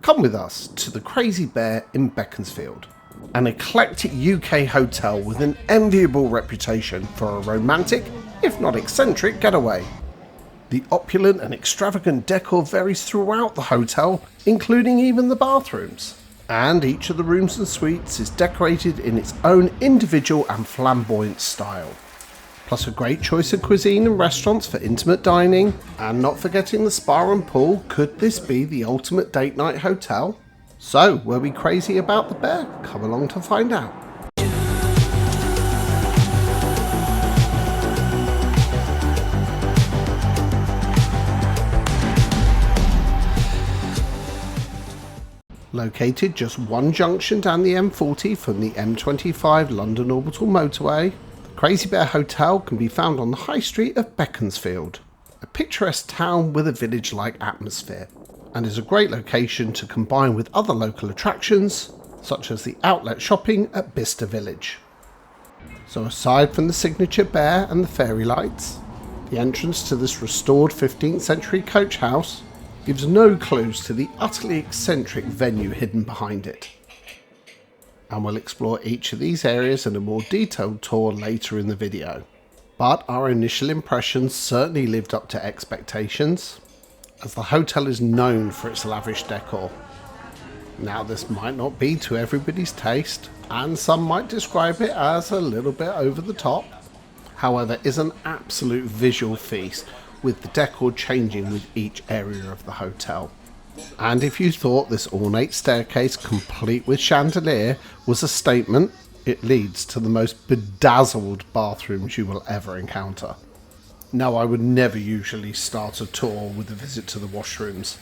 Come with us to the Crazy Bear in Beaconsfield, an eclectic UK hotel with an enviable reputation for a romantic, if not eccentric, getaway. The opulent and extravagant decor varies throughout the hotel, including even the bathrooms. And each of the rooms and suites is decorated in its own individual and flamboyant style. Plus a great choice of cuisine and restaurants for intimate dining, and not forgetting the spa and pool. Could this be the ultimate date night hotel? So, were we crazy about the bear? Come along to find out. Located just one junction down the M40 from the M25 London Orbital motorway, the Crazy Bear Hotel can be found on the High Street of Beaconsfield, a picturesque town with a village-like atmosphere, and is a great location to combine with other local attractions, such as the outlet shopping at Bicester Village. So aside from the signature bear and the fairy lights, the entrance to this restored 15th century coach house gives no clues to the utterly eccentric venue hidden behind it. And we'll explore each of these areas in a more detailed tour later in the video. But our initial impressions certainly lived up to expectations, as the hotel is known for its lavish decor. Now this might not be to everybody's taste, and some might describe it as a little bit over the top. However, it's an absolute visual feast, with the decor changing with each area of the hotel. And if you thought this ornate staircase complete with chandelier was a statement, it leads to the most bedazzled bathrooms you will ever encounter. Now, I would never usually start a tour with a visit to the washrooms,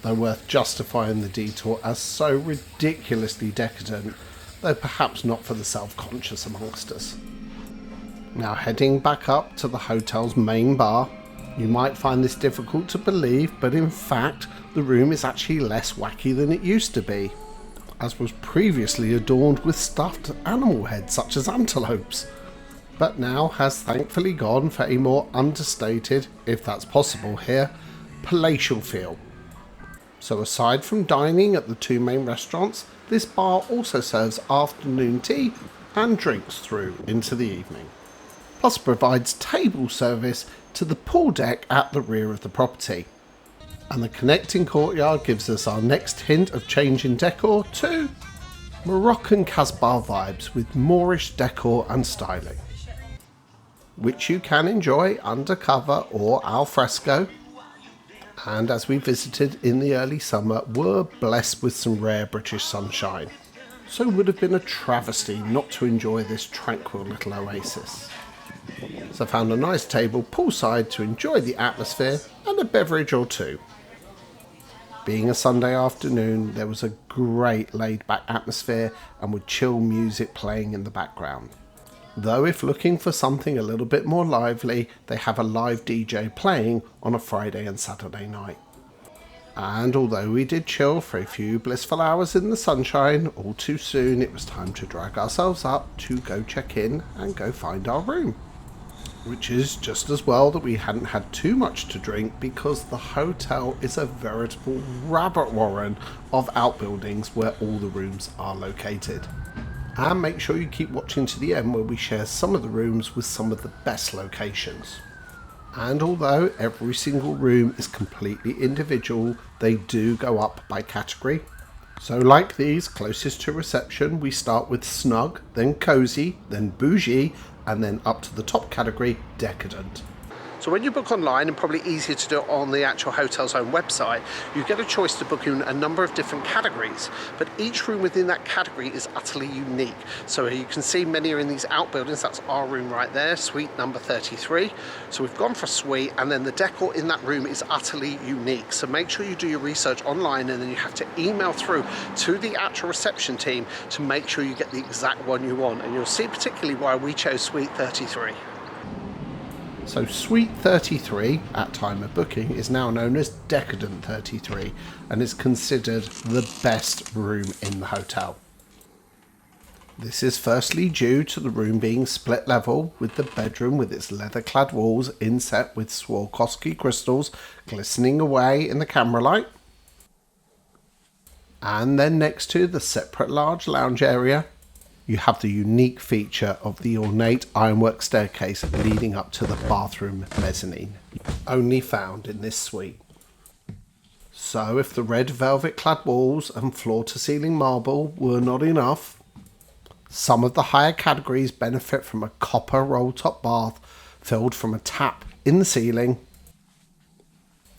though worth justifying the detour as so ridiculously decadent, though perhaps not for the self-conscious amongst us. Now, heading back up to the hotel's main bar, you might find this difficult to believe, but in fact, the room is actually less wacky than it used to be, as was previously adorned with stuffed animal heads such as antelopes, but now has thankfully gone for a more understated, if that's possible here, palatial feel. So aside from dining at the two main restaurants, this bar also serves afternoon tea and drinks through into the evening, plus provides table service to the pool deck at the rear of the property. And the connecting courtyard gives us our next hint of change in decor to Moroccan Casbah vibes with Moorish decor and styling, which you can enjoy undercover or al fresco. And as we visited in the early summer, were blessed with some rare British sunshine, so it would have been a travesty not to enjoy this tranquil little oasis. So I found a nice table poolside to enjoy the atmosphere and a beverage or two. Being a Sunday afternoon, there was a great laid-back atmosphere and with chill music playing in the background. Though if looking for something a little bit more lively, they have a live DJ playing on a Friday and Saturday night. And although we did chill for a few blissful hours in the sunshine, all too soon it was time to drag ourselves up to go check in and go find our room. Which is just as well that we hadn't had too much to drink, because the hotel is a veritable rabbit warren of outbuildings where all the rooms are located. And make sure you keep watching to the end, where we share some of the rooms with some of the best locations. And although every single room is completely individual, they do go up by category. So like these closest to reception, we start with snug, then cozy, then bougie, and then up to the top category, decadent. So when you book online, and probably easier to do it on the actual hotel's own website, you get a choice to book in a number of different categories, but each room within that category is utterly unique. So you can see many are in these outbuildings. That's our room right there, suite number 33. So we've gone for a suite, and then the decor in that room is utterly unique. So make sure you do your research online, and then you have to email through to the actual reception team to make sure you get the exact one you want. And you'll see particularly why we chose suite 33. So Suite 33, at time of booking, is now known as Decadent 33 and is considered the best room in the hotel. This is firstly due to the room being split level, with the bedroom with its leather-clad walls inset with Swarovski crystals glistening away in the camera light. And then next to the separate large lounge area, you have the unique feature of the ornate ironwork staircase leading up to the bathroom mezzanine, only found in this suite. So if the red velvet clad walls and floor to ceiling marble were not enough, some of the higher categories benefit from a copper roll top bath filled from a tap in the ceiling.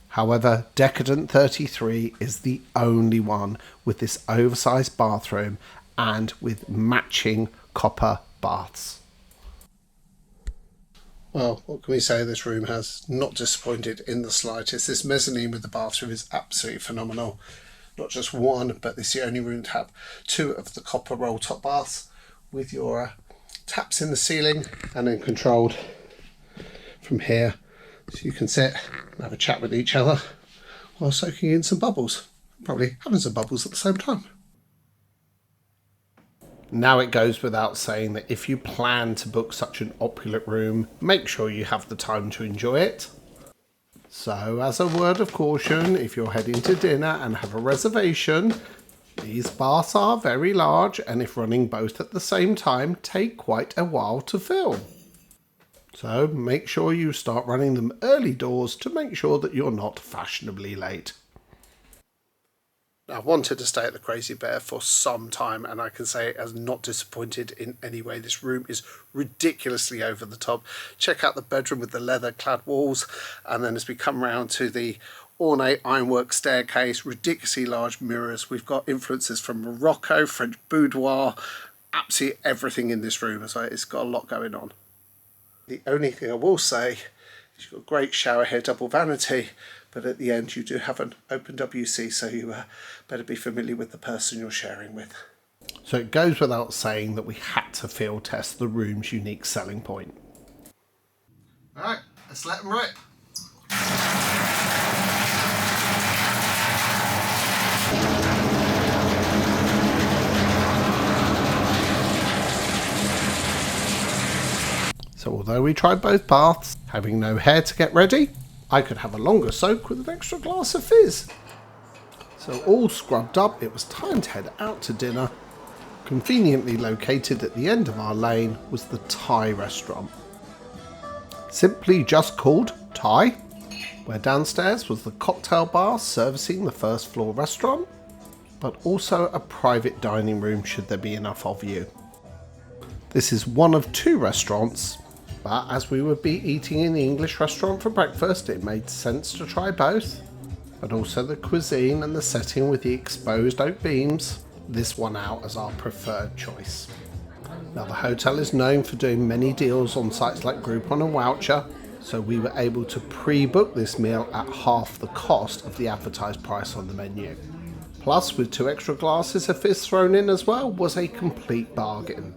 However, Decadent 33 is the only one with this oversized bathroom and with matching copper baths. Well, what can we say? This room has not disappointed in the slightest. This mezzanine with the bathroom is absolutely phenomenal. Not just one, but this is the only room to have two of the copper roll top baths with your taps in the ceiling and then controlled from here. So you can sit and have a chat with each other while soaking in some bubbles. Probably having some bubbles at the same time. Now it goes without saying that if you plan to book such an opulent room, make sure you have the time to enjoy it. So as a word of caution, if you're heading to dinner and have a reservation, these baths are very large, and if running both at the same time, take quite a while to fill. So make sure you start running them early doors to make sure that you're not fashionably late. I wanted to stay at the Crazy Bear for some time, and I can say it has not disappointed in any way. This room is ridiculously over the top. Check out the bedroom with the leather clad walls, and then as we come round to the ornate ironwork staircase, ridiculously large mirrors. We've got influences from Morocco, French boudoir, absolutely everything in this room. So it's got a lot going on. The only thing I will say is you've got a great shower head, double vanity, but at the end you do have an open WC, so you better be familiar with the person you're sharing with. So it goes without saying that we had to field test the room's unique selling point. Alright, let's let them rip. So although we tried both baths, having no hair to get ready, I could have a longer soak with an extra glass of fizz. So all scrubbed up, it was time to head out to dinner. Conveniently located at the end of our lane was the Thai restaurant. Simply just called Thai, where downstairs was the cocktail bar servicing the first floor restaurant, but also a private dining room should there be enough of you. This is one of two restaurants, but as we would be eating in the English restaurant for breakfast, it made sense to try both. But also the cuisine and the setting with the exposed oak beams, this won out as our preferred choice. Now the hotel is known for doing many deals on sites like Groupon and Voucher, so we were able to pre-book this meal at half the cost of the advertised price on the menu. Plus, with 2 extra glasses of fizz thrown in as well, was a complete bargain.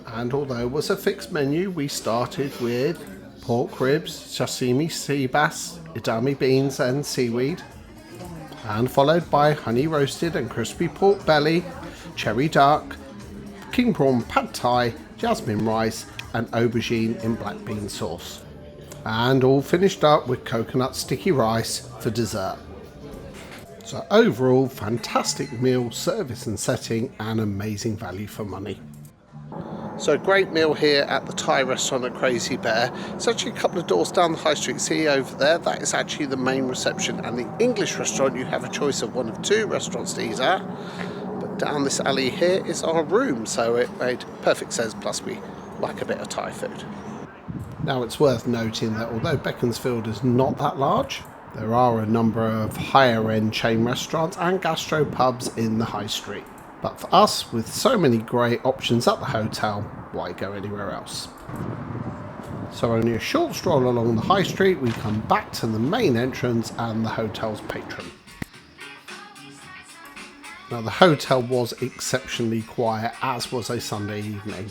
And although it was a fixed menu, we started with pork ribs, sashimi sea bass, edamame beans and seaweed, and followed by honey roasted and crispy pork belly, cherry duck, king prawn pad thai, jasmine rice and aubergine in black bean sauce. And all finished up with coconut sticky rice for dessert. So overall, fantastic meal, service and setting, and amazing value for money. So a great meal here at the Thai restaurant at Crazy Bear. It's actually a couple of doors down the high street. See over there, that is actually the main reception. And the English restaurant, you have a choice of one of 2 restaurants to eat at. But down this alley here is our room, so it made perfect sense, plus we like a bit of Thai food. Now it's worth noting that although Beaconsfield is not that large, there are a number of higher end chain restaurants and gastropubs in the high street. But for us, with so many great options at the hotel, why go anywhere else? So only a short stroll along the high street, we come back to the main entrance and the hotel's patron. Now the hotel was exceptionally quiet, as was a Sunday evening.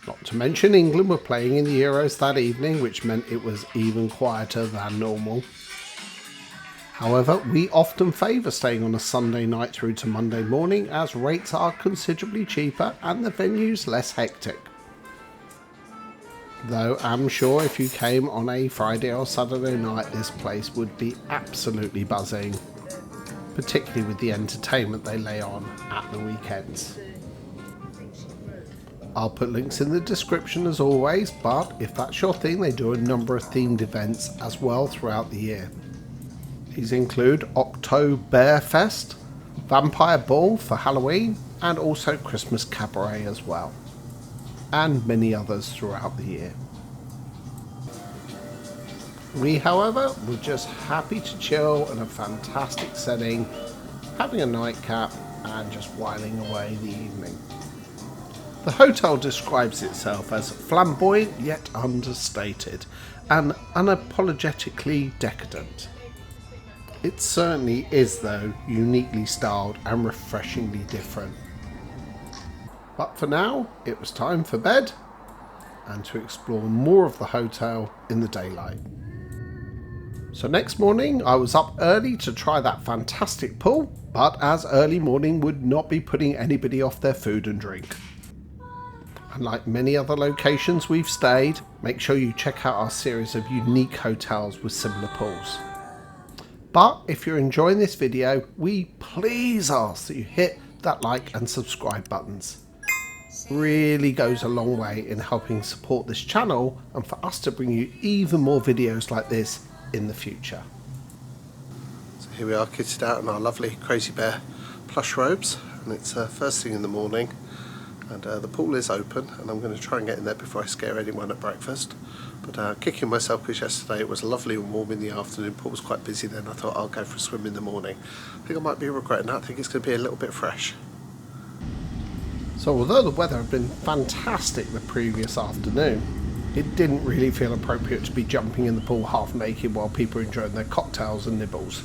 Not to mention England were playing in the Euros that evening, which meant it was even quieter than normal. However, we often favour staying on a Sunday night through to Monday morning, as rates are considerably cheaper and the venue's less hectic. Though I'm sure if you came on a Friday or Saturday night, this place would be absolutely buzzing. particularly with the entertainment they lay on at the weekends. I'll put links in the description as always, but if that's your thing, they do a number of themed events as well throughout the year. These include Oktoberfest, Vampire Ball for Halloween, and also Christmas Cabaret as well, and many others throughout the year. We, however, were just happy to chill in a fantastic setting, having a nightcap and just whiling away the evening. The hotel describes itself as flamboyant yet understated and unapologetically decadent. It certainly is, though, uniquely styled and refreshingly different. But for now, it was time for bed and to explore more of the hotel in the daylight. So next morning, I was up early to try that fantastic pool, but as early morning would not be putting anybody off their food and drink. And like many other locations we've stayed, make sure you check out our series of unique hotels with similar pools. But if you're enjoying this video, we please ask that you hit that like and subscribe buttons. Really goes a long way in helping support this channel and for us to bring you even more videos like this in the future. So here we are, kitted out in our lovely Crazy Bear plush robes, and it's first thing in the morning. And the pool is open, and I'm going to try and get in there before I scare anyone at breakfast. But kicking myself because yesterday it was lovely and warm in the afternoon. Pool was quite busy then. I thought I'll go for a swim in the morning. I think I might be regretting that. I think it's going to be a little bit fresh. So although the weather had been fantastic the previous afternoon, it didn't really feel appropriate to be jumping in the pool half naked while people are enjoying their cocktails and nibbles.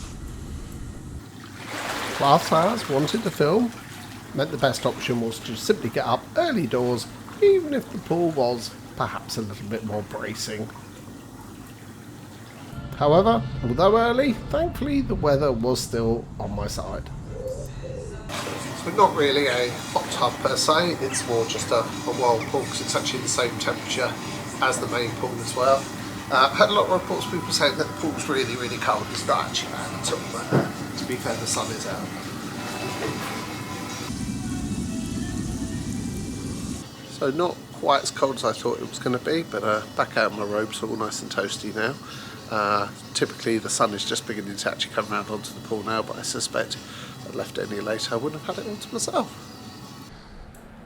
Plus, as wanted to film, meant the best option was to simply get up early doors, even if the pool was perhaps a little bit more bracing. However, although early, thankfully the weather was still on my side. So not really a hot tub per se, it's more just a wild pool because it's actually the same temperature as the main pool as well. I've had a lot of reports of people saying that the pool's really, really cold. It's not actually bad at all, but to be fair, the sun is out. So not quite as cold as I thought it was going to be, but back out of my robes, all nice and toasty now. Typically the sun is just beginning to actually come around onto the pool now, but I suspect if I'd left it any later I wouldn't have had it all to myself.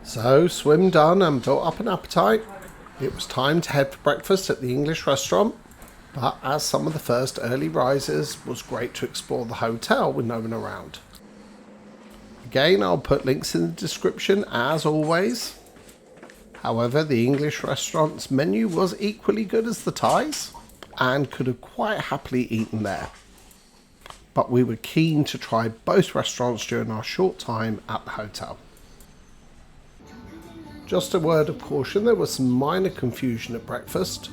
So swim done and built up an appetite. It was time to head for breakfast at the English restaurant, but as some of the first early risers, it was great to explore the hotel with no one around. Again, I'll put links in the description as always. However, the English restaurant's menu was equally good as the Thai's and could have quite happily eaten there. But we were keen to try both restaurants during our short time at the hotel. Just a word of caution, there was some minor confusion at breakfast,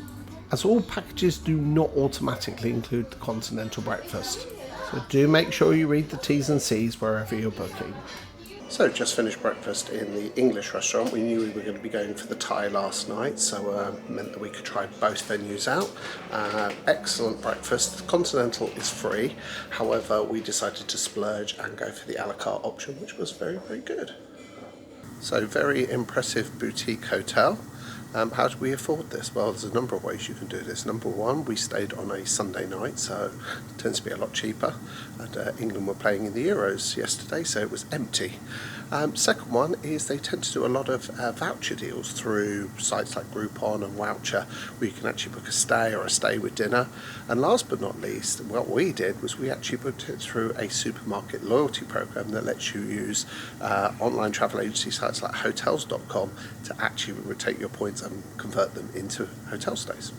as all packages do not automatically include the continental breakfast. So do make sure you read the T's and C's wherever you're booking. So just finished breakfast in the English restaurant. We knew we were going to be going for the Thai last night, so meant that we could try both venues out. Excellent breakfast. Continental is free, however we decided to splurge and go for the a la carte option, which was very, very good. So very impressive boutique hotel. How do we afford this? Well, there's a number of ways you can do this. Number one, we stayed on a Sunday night, so it tends to be a lot cheaper. And England were playing in the Euros yesterday, so it was empty. Second one is they tend to do a lot of voucher deals through sites like Groupon and Voucher, where you can actually book a stay or a stay with dinner. And last but not least, what we did was we actually booked it through a supermarket loyalty program that lets you use online travel agency sites like hotels.com to actually take your points and convert them into hotel stays.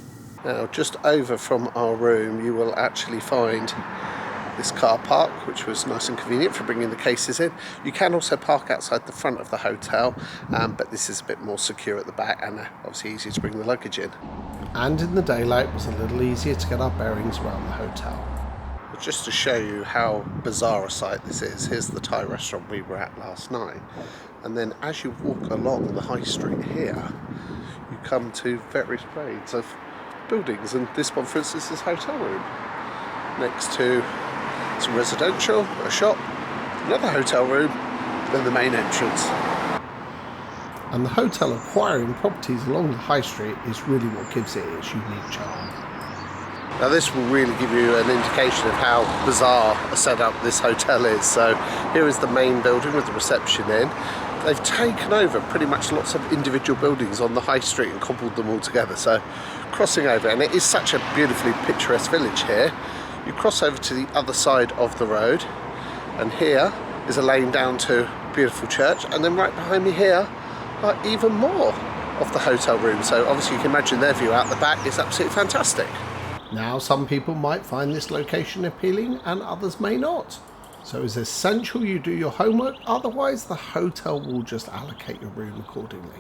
Now, just over from our room, you will actually find this car park, which was nice and convenient for bringing the cases in. You can also park outside the front of the hotel, but this is a bit more secure at the back and obviously easier to bring the luggage in. And in the daylight it was a little easier to get our bearings around the hotel. But just to show you how bizarre a sight this is, here's the Thai restaurant we were at last night. And then as you walk along the high street here, you come to various grades of buildings, and this one for instance is hotel room next to some residential, a shop, another hotel room, then the main entrance. And the hotel acquiring properties along the high street is really what gives it its unique charm. Now this will really give you an indication of how bizarre a setup this hotel is. So here is the main building with the reception in. They've taken over pretty much lots of individual buildings on the high street and cobbled them all together. So crossing over, and it is such a beautifully picturesque village here. You cross over to the other side of the road, and here is a lane down to a beautiful church, and then right behind me here are even more of the hotel rooms. So obviously you can imagine their view out the back is absolutely fantastic. Now some people might find this location appealing and others may not. So it's essential you do your homework, otherwise the hotel will just allocate your room accordingly.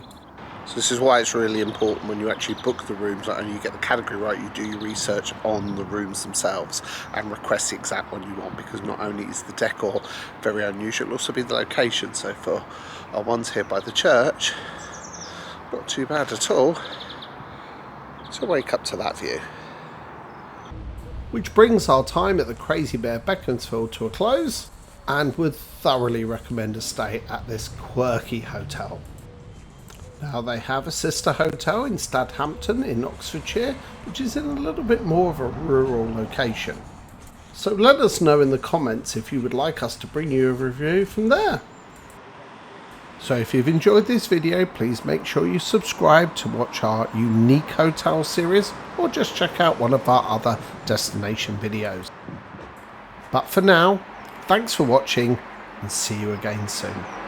So this is why it's really important when you actually book the rooms, not only you get the category right, you do your research on the rooms themselves and request the exact one you want, because not only is the decor very unusual, it'll also be the location. So for our ones here by the church, not too bad at all. So wake up to that view. Which brings our time at the Crazy Bear Beaconsfield to a close, and would thoroughly recommend a stay at this quirky hotel. Now they have a sister hotel in Stadhampton in Oxfordshire, which is in a little bit more of a rural location. So let us know in the comments if you would like us to bring you a review from there. So if you've enjoyed this video, please make sure you subscribe to watch our unique hotel series, or just check out one of our other destination videos. But for now, thanks for watching and see you again soon.